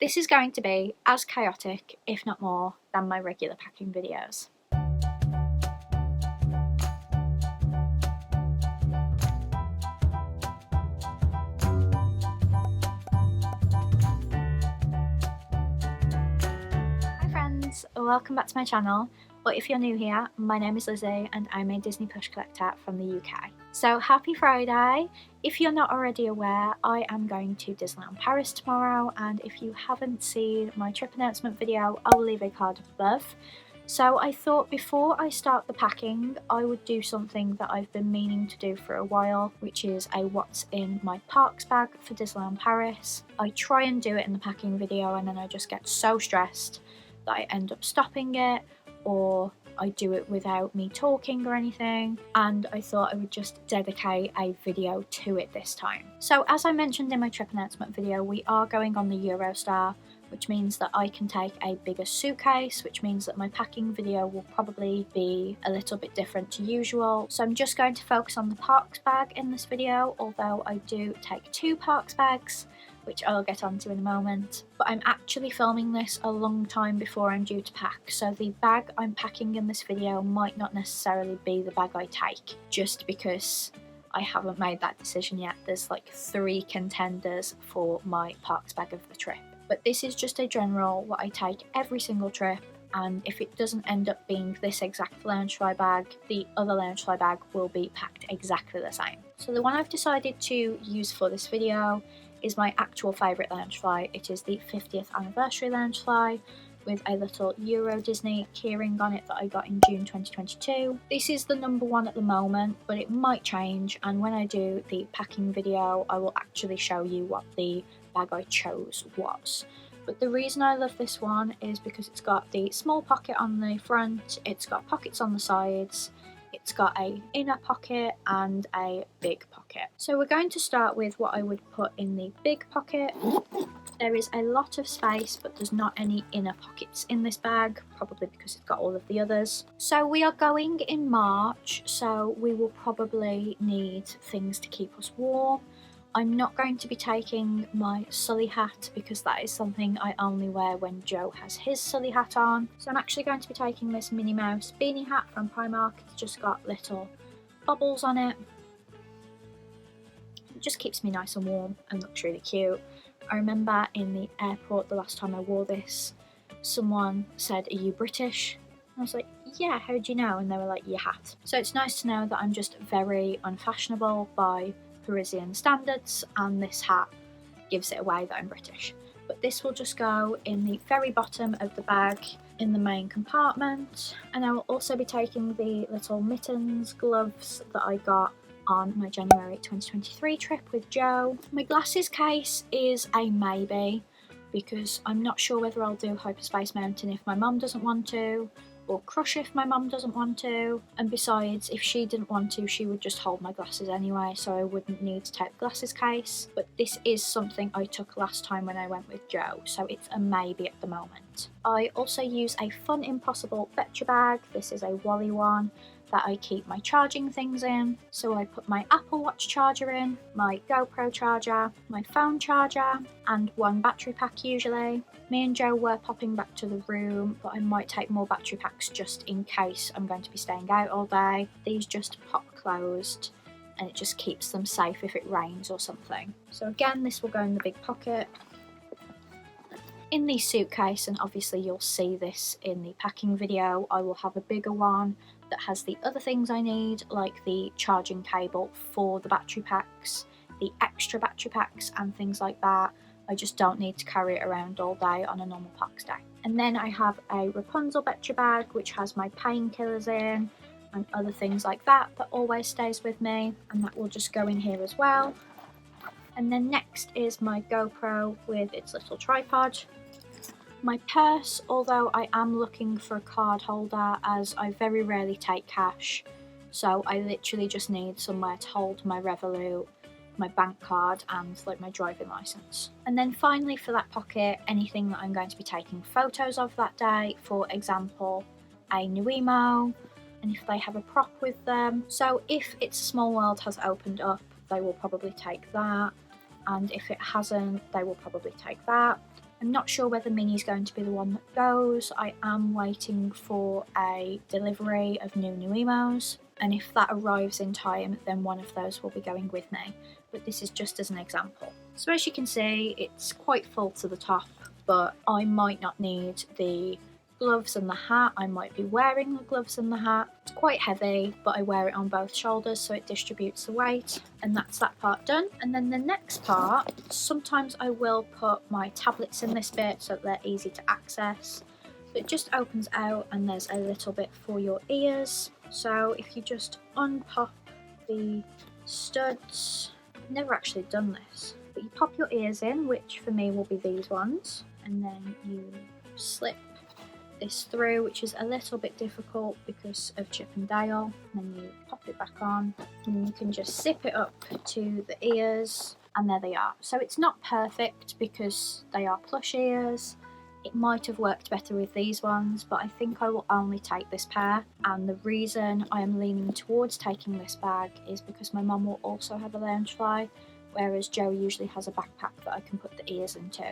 This is going to be as chaotic, if not more, than my regular packing videos. Hi friends, welcome back to my channel, or if you're new here, my name is Lize and I'm a Disney Plush collector from the UK. So happy Friday! If you're not already aware, I am going to Disneyland Paris tomorrow, and if you haven't seen my trip announcement video, I will leave a card above. So I thought before I start the packing, I would do something that I've been meaning to do for a while, which is a what's in my parks bag for Disneyland Paris. I try and do it in the packing video and then I just get so stressed that I end up stopping it, or I do it without me talking or anything, and I thought I would just dedicate a video to it this time. So as I mentioned in my trip announcement video, we are going on the Eurostar, which means that I can take a bigger suitcase, which means that my packing video will probably be a little bit different to usual. So I'm just going to focus on the parks bag in this video, although I do take 2 parks bags, which I'll get onto in a moment. But I'm actually filming this a long time before I'm due to pack, so the bag I'm packing in this video might not necessarily be the bag I take, just because I haven't made that decision yet. There's like 3 contenders for my parks bag of the trip. But this is just a general what I take every single trip, and if it doesn't end up being this exact Loungefly bag, the other Loungefly bag will be packed exactly the same. So the one I've decided to use for this video is my actual favourite Loungefly. It is the 50th anniversary Loungefly with a little Euro Disney keyring on it that I got in June 2022. This is the number 1 at the moment, but it might change, and when I do the packing video I will actually show you what the bag I chose was. But the reason I love this one is because it's got the small pocket on the front, it's got pockets on the sides, it's got a inner pocket and a big pocket. So we're going to start with what I would put in the big pocket. There is a lot of space, but there's not any inner pockets in this bag, probably because it's got all of the others. So we are going in March, so we will probably need things to keep us warm. I'm not going to be taking my Sully hat because that is something I only wear when Joe has his Sully hat on. So I'm actually going to be taking this Minnie Mouse beanie hat from Primark. It's just got little bubbles on it. It just keeps me nice and warm and looks really cute. I remember in the airport the last time I wore this, someone said, "Are you British?" I was like, "Yeah, how do you know?" And they were like, "Your hat." So it's nice to know that I'm just very unfashionable by Parisian standards, and this hat gives it away that I'm British. But this will just go in the very bottom of the bag in the main compartment, and I will also be taking the little mittens, gloves that I got on my January 2023 trip with Joe. My glasses case is a maybe, because I'm not sure whether I'll do Hyperspace Mountain if my mum doesn't want to, or Crush if my mum doesn't want to, and besides, if she didn't want to, she would just hold my glasses anyway, so I wouldn't need to take the glasses case. But this is something I took last time when I went with Joe, so it's a maybe at the moment. I also use a Fun Impossible Betcha bag. This is a Wally one that I keep my charging things in. So I put my Apple Watch charger in, my GoPro charger, my phone charger, and 1 battery pack usually. Me and Joe were popping back to the room, but I might take more battery packs just in case I'm going to be staying out all day. These just pop closed and it just keeps them safe if it rains or something. So again, this will go in the big pocket. In the suitcase, and obviously you'll see this in the packing video, I will have a bigger one that has the other things I need, like the charging cable for the battery packs, the extra battery packs and things like that. I just don't need to carry it around all day on a normal parks day. And then I have a Rapunzel Betcha bag which has my painkillers in and other things like that that always stays with me, and that will just go in here as well. And then next is my GoPro with its little tripod. My purse, although I am looking for a card holder as I very rarely take cash, so I literally just need somewhere to hold my Revolut, my bank card and like my driving licence. And then finally for that pocket, anything that I'm going to be taking photos of that day, for example a new emo, and if they have a prop with them. So if It's a Small World has opened up, they will probably take that, and if it hasn't, they will probably take that. I'm not sure whether Minnie is going to be the one that goes. I am waiting for a delivery of new emos, and if that arrives in time, then one of those will be going with me. But this is just as an example. So as you can see, it's quite full to the top, but I might not need the gloves and the hat. I might be wearing the gloves and the hat. It's quite heavy, but I wear it on both shoulders so it distributes the weight, and that's that part done. And then the next part, sometimes I will put my tablets in this bit so that they're easy to access. So it just opens out and there's a little bit for your ears. So if you just unpop the studs, I've never actually done this, but you pop your ears in, which for me will be these ones, and then you slip this through, which is a little bit difficult because of Chip and Dale. And then you pop it back on, and then you can just zip it up to the ears, and there they are. So it's not perfect because they are plush ears. It might have worked better with these ones, but I think I will only take this pair. And the reason I am leaning towards taking this bag is because my mum will also have a Loungefly, whereas Joe usually has a backpack that I can put the ears into.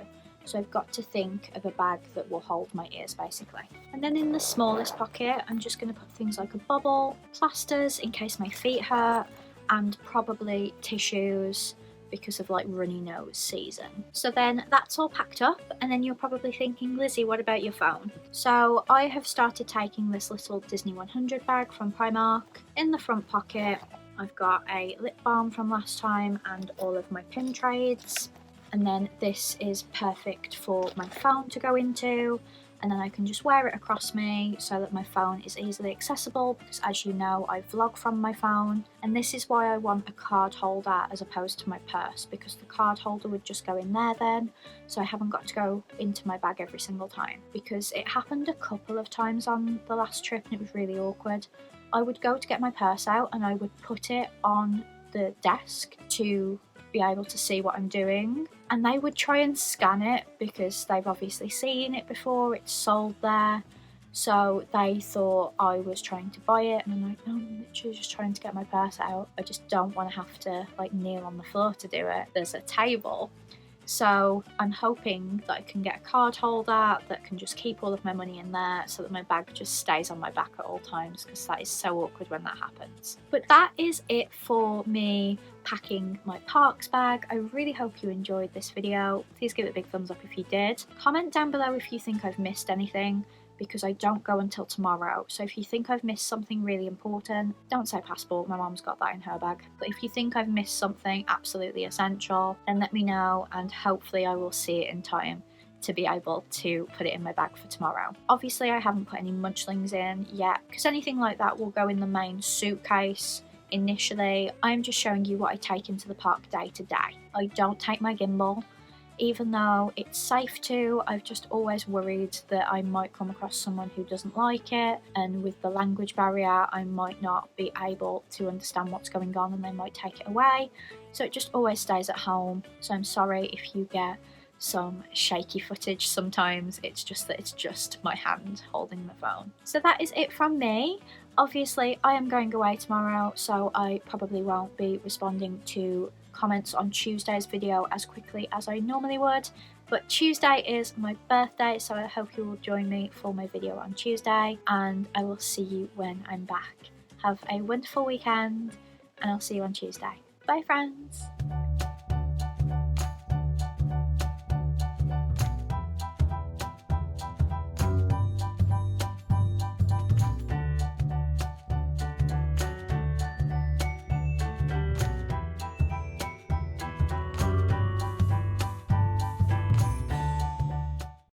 So I've got to think of a bag that will hold my ears basically. And then in the smallest pocket, I'm just going to put things like a bubble, plasters in case my feet hurt, and probably tissues because of like runny nose season. So then that's all packed up, and then you're probably thinking, Lizzie, what about your phone? So I have started taking this little Disney 100 bag from Primark. In the front pocket, I've got a lip balm from last time and all of my pin trades. And then this is perfect for my phone to go into, and then I can just wear it across me so that my phone is easily accessible, because as you know, I vlog from my phone. And this is why I want a card holder as opposed to my purse, because the card holder would just go in there then, so I haven't got to go into my bag every single time, because it happened a couple of times on the last trip and it was really awkward. I would go to get my purse out and I would put it on the desk to be able to see what I'm doing, and they would try and scan it because they've obviously seen it before, it's sold there, so they thought I was trying to buy it, and I'm like, no, I'm literally just trying to get my purse out. I just don't want to have to like kneel on the floor to do it. There's a table. So I'm hoping that I can get a card holder that can just keep all of my money in there so that my bag just stays on my back at all times, because that is so awkward when that happens. But that is it for me packing my parks bag. I really hope you enjoyed this video. Please give it a big thumbs up if you did. Comment down below if you think I've missed anything, because I don't go until tomorrow. So if you think I've missed something really important, don't say passport, my mom's got that in her bag. But if you think I've missed something absolutely essential, then let me know, and hopefully I will see it in time to be able to put it in my bag for tomorrow. Obviously I haven't put any munchlings in yet, because anything like that will go in the main suitcase initially. I'm just showing you what I take into the park day to day. I don't take my gimbal. Even though it's safe to, I've just always worried that I might come across someone who doesn't like it, and with the language barrier I might not be able to understand what's going on and they might take it away, so it just always stays at home. So I'm sorry if you get some shaky footage sometimes, it's just that it's just my hand holding the phone. So that is it from me. Obviously I am going away tomorrow, so I probably won't be responding to comments on Tuesday's video as quickly as I normally would, but Tuesday is my birthday, so I hope you will join me for my video on Tuesday, and I will see you when I'm back. Have a wonderful weekend, and I'll see you on Tuesday. Bye friends!